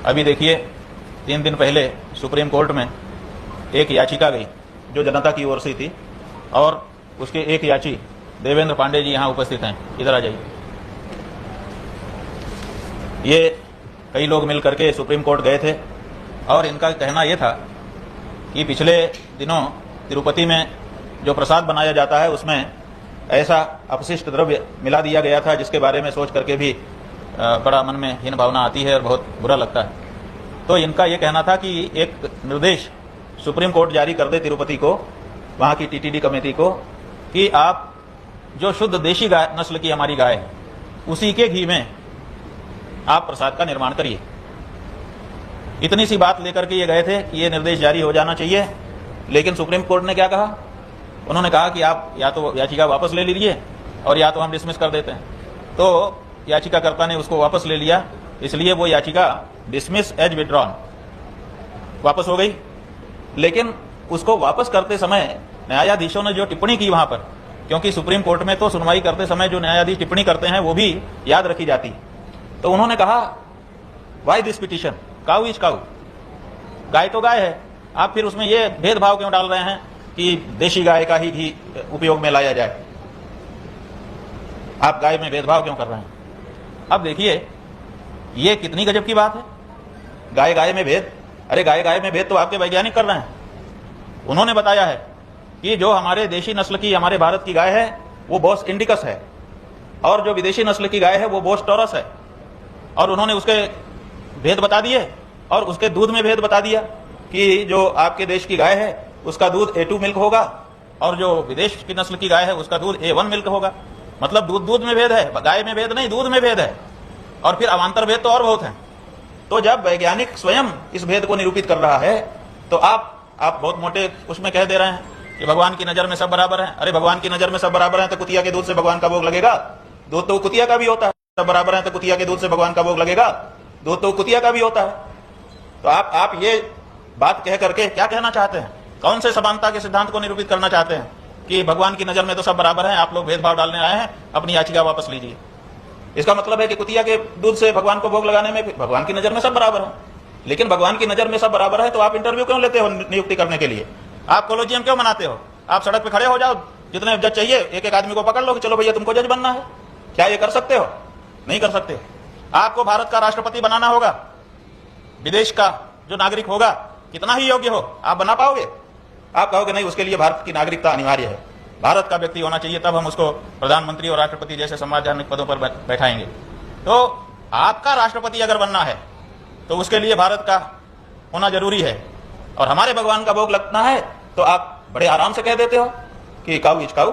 अभी देखिए 3 दिन पहले सुप्रीम कोर्ट में एक याचिका गई जो जनता की ओर से थी, और उसके एक याची देवेंद्र पांडे जी यहाँ उपस्थित हैं, इधर आ जाइए। ये कई लोग मिल करके सुप्रीम कोर्ट गए थे और इनका कहना यह था कि पिछले दिनों तिरुपति में जो प्रसाद बनाया जाता है उसमें ऐसा अपशिष्ट द्रव्य मिला दिया गया था जिसके बारे में सोच करके भी बड़ा मन में हीन भावना आती है और बहुत बुरा लगता है। तो इनका यह कहना था कि एक निर्देश सुप्रीम कोर्ट जारी कर दे तिरुपति को, वहाँ की टीटीडी कमेटी को, कि आप जो शुद्ध देशी गाय नस्ल की हमारी गाय है उसी के घी में आप प्रसाद का निर्माण करिए। इतनी सी बात लेकर के ये गए थे कि ये निर्देश जारी हो जाना चाहिए, लेकिन सुप्रीम कोर्ट ने क्या कहा? उन्होंने कहा कि आप या तो याचिका वापस ले लीजिए और या तो हम डिसमिस कर देते हैं। तो याचिकाकर्ता ने उसको वापस ले लिया, इसलिए वो याचिका डिसमिस एज विड्रॉन वापस हो गई। लेकिन उसको वापस करते समय न्यायाधीशों ने जो टिप्पणी की वहां पर, क्योंकि सुप्रीम कोर्ट में तो सुनवाई करते समय जो न्यायाधीश टिप्पणी करते हैं वो भी याद रखी जाती, तो उन्होंने कहा why this petition, cow is cow, गाय तो गाय है, आप फिर उसमें ये भेदभाव क्यों डाल रहे हैं कि देशी गाय का ही घी उपयोग में लाया जाए? आप गाय में भेदभाव क्यों कर रहे हैं? अब देखिए ये कितनी गजब की बात है, गाय गाय में भेद। अरे गाय गाय में भेद तो आपके वैज्ञानिक कर रहे हैं। उन्होंने बताया है कि जो हमारे देशी नस्ल की हमारे भारत की गाय है वो बोस इंडिकस है, और जो विदेशी नस्ल की गाय है वो बोस टॉरस है, और उन्होंने उसके भेद बता दिए और उसके दूध में भेद बता दिया कि जो आपके देश की गाय है उसका दूध A2 मिल्क होगा और जो विदेश की नस्ल की गाय है उसका दूध A1 मिल्क होगा। मतलब दूध में भेद है, गाय में भेद नहीं, दूध में भेद है। और फिर अवान्तर भेद तो और बहुत है। तो जब वैज्ञानिक स्वयं इस भेद को निरूपित कर रहा है तो आप बहुत मोटे उसमें कह दे रहे हैं कि भगवान की नजर में सब बराबर है। अरे भगवान की नजर में सब बराबर है तो कुतिया के दूध से भगवान का भोग लगेगा? दूध तो कुतिया का भी होता है। सब बराबर है तो कुतिया के दूध से भगवान का भोग लगेगा? दूध तो कुतिया का भी होता है। तो आप ये बात कह करके क्या कहना चाहते हैं? कौन से समानता के सिद्धांत को निरूपित करना चाहते हैं कि भगवान की नजर में तो सब बराबर हैं, आप लोग भेदभाव डालने आए हैं, अपनी याचिका वापस लीजिए? इसका मतलब है कि कुतिया के दूध से भगवान को भोग लगाने में भगवान की नजर में सब बराबर है। लेकिन भगवान की नजर में सब बराबर है तो आप इंटरव्यू क्यों लेते हो नियुक्ति करने के लिए? आप कॉलोजियम क्यों बनाते हो? आप सड़क पे खड़े हो जाओ, जितने जज चाहिए एक एक आदमी को पकड़ लो कि चलो भैया तुमको जज बनना है। क्या ये कर सकते हो? नहीं कर सकते। आपको भारत का राष्ट्रपति बनाना होगा, विदेश का जो नागरिक होगा कितना ही योग्य हो आप बना पाओगे? आप कहोगे नहीं, उसके लिए भारत की नागरिकता अनिवार्य है, भारत का व्यक्ति होना चाहिए, तब हम उसको प्रधानमंत्री और राष्ट्रपति जैसे संवैधानिक पदों पर बैठाएंगे। तो आपका राष्ट्रपति अगर बनना है तो उसके लिए भारत का होना जरूरी है, और हमारे भगवान का भोग लगना है तो आप बड़े आराम से कह देते हो कि काऊ इज काऊ।